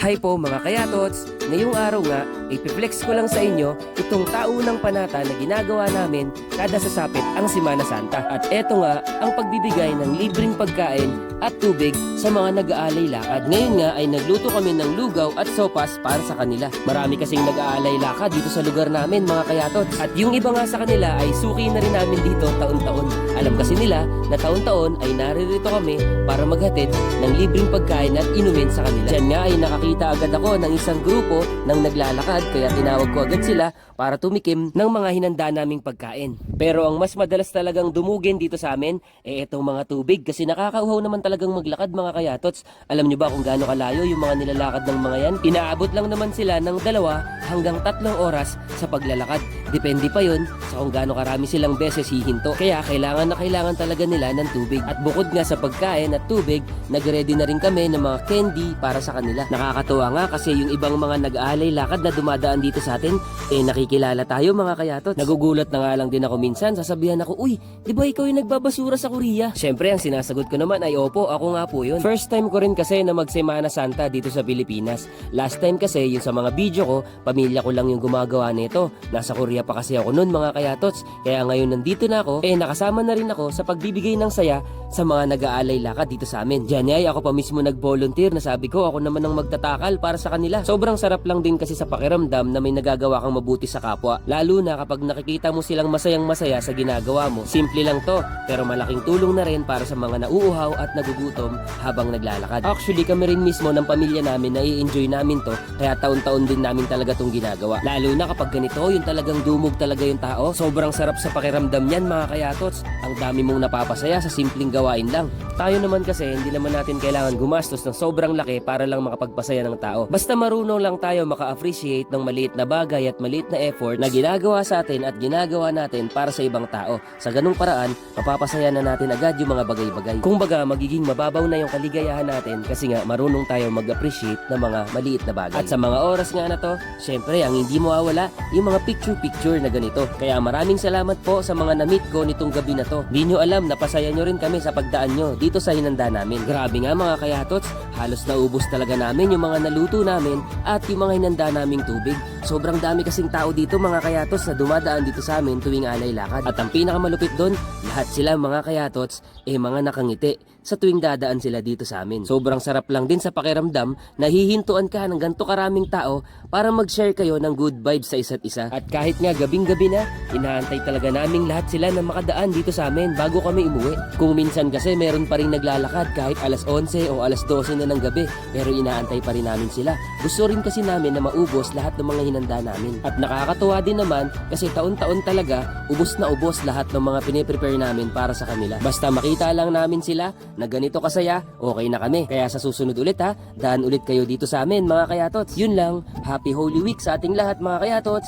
Hi po mga kayatots! Ngayong araw nga, ipiflex ko lang sa inyo itong taunang panata na ginagawa namin kada sasapit ang Semana Santa. At eto nga ang pagbibigay ng libreng pagkain at tubig sa mga nag-aalay lakad. Ngayon nga ay nagluto kami ng lugaw at sopas para sa kanila. Marami kasing nag-aalay lakad dito sa lugar namin mga kayatots. At yung iba nga sa kanila ay suki na rin namin dito taon-taon. Alam kasi nila na taon-taon ay naririto kami para maghatid ng libreng pagkain at inumin sa kanila. Diyan nga ay nakakita agad ako ng isang grupo ng naglalakad kaya tinawag ko agad sila para tumikim ng mga hinanda naming pagkain. Pero ang mas madalas talagang dumugin dito sa amin itong mga tubig kasi nakakauhaw naman talagang maglakad mga kayatots. Alam nyo ba kung gaano kalayo yung mga nilalakad ng mga yan? Inaabot lang naman sila ng 2 hanggang 3 oras sa paglalakad. Depende pa yun sa kung gaano karami silang beses hihinto. Kaya kailangan talaga nila ng tubig. At bukod nga sa pagkain at tubig, nagready na rin kami ng mga candy para sa kanila. Nakakatuwa nga kasi yung ibang mga nag-aalay lakad na dumadaan dito sa atin, nakikilala tayo mga kayatot. Nagugulat na nga lang din ako minsan, sasabihan ako, uy, di ba ikaw yung nagbabasura sa Korea? Syempre ang sinasagot ko naman ay opo, ako nga po yun. First time ko rin kasi na mag-Semana Santa dito sa Pilipinas. Last time kasi yung sa mga video ko, pamilya ko lang yung gumagawa nito. Nasa Korea pa kasi ako noon mga kayatots. Kaya ngayon nandito na ako, nakasama na rin ako sa pagbibigay ng saya sa mga nag-aalay lakad dito sa amin. Diyan ay ako pa mismo nag-volunteer na sabi ko ako naman ang magtatakal para sa kanila. Sobrang sarap lang din kasi sa pakiramdam na may nagagawa kang mabuti sa kapwa. Lalo na kapag nakikita mo silang masayang masaya sa ginagawa mo. Simple lang to, pero malaking tulong na rin para sa mga nauuhaw at nagugutom habang naglalakad. Actually kami rin mismo ng pamilya namin na i-enjoy namin to, kaya taon-taon din namin talaga tong ginagawa. Lalo na kapag ganito, yung talagang dumog talaga yung tao. Sobrang sarap sa pakiramdam yan mga kayatots. Ang dami mong napapasaya sa simpleng gawain lang. Tayo naman kasi hindi naman natin kailangan gumastos ng sobrang laki para lang makapagpasaya ng tao. Basta marunong lang tayo maka-appreciate ng maliit na bagay at maliit na effort na ginagawa sa atin at ginagawa natin para sa ibang tao. Sa ganung paraan, mapapasaya na natin agad yung mga bagay-bagay. Kung baga, magiging mababaw na yung kaligayahan natin kasi nga marunong tayo mag-appreciate ng mga maliit na bagay. At sa mga oras nga na to, syempre ang hindi mawawala yung mga picture-picture na ganito. Kaya maraming salamat po sa mga na-meet ko nitong gabi na to. Di nyo alam, napasaya nyo rin kami sa pagdaan nyo dito sa hinanda namin. Grabe nga mga kayatots, halos naubos talaga namin yung mga naluto namin at yung mga hinanda naming tubig. Sobrang dami kasing tao dito mga kayatots na dumadaan dito sa amin tuwing alay lakad. At ang pinakamalupit doon, lahat sila mga kayatots mga nakangiti sa tuwing dadaan sila dito sa amin. Sobrang sarap lang din sa pakiramdam na hihintuan ka ng ganito karaming tao para mag-share kayo ng good vibes sa isa't isa. At kahit nga gabing-gabi na, inaantay talaga naming lahat sila na makadaan dito sa amin bago kami umuwi. Kung minsan kasi meron pa rin naglalakad kahit alas 11 o alas 12 na ng gabi, pero inaantay pa rin namin sila. Gusto rin kasi namin na maubos lahat ng mga hinanda namin. At nakakatuwa din naman kasi taon-taon talaga ubos na ubos lahat ng mga piniprepare namin para sa kanila. Basta makita lang namin sila na ganito kasaya, okay na kami. Kaya sa susunod ulit daan ulit kayo dito sa amin mga kayatots. Yun lang, Happy Holy Week sa ating lahat mga kayatots.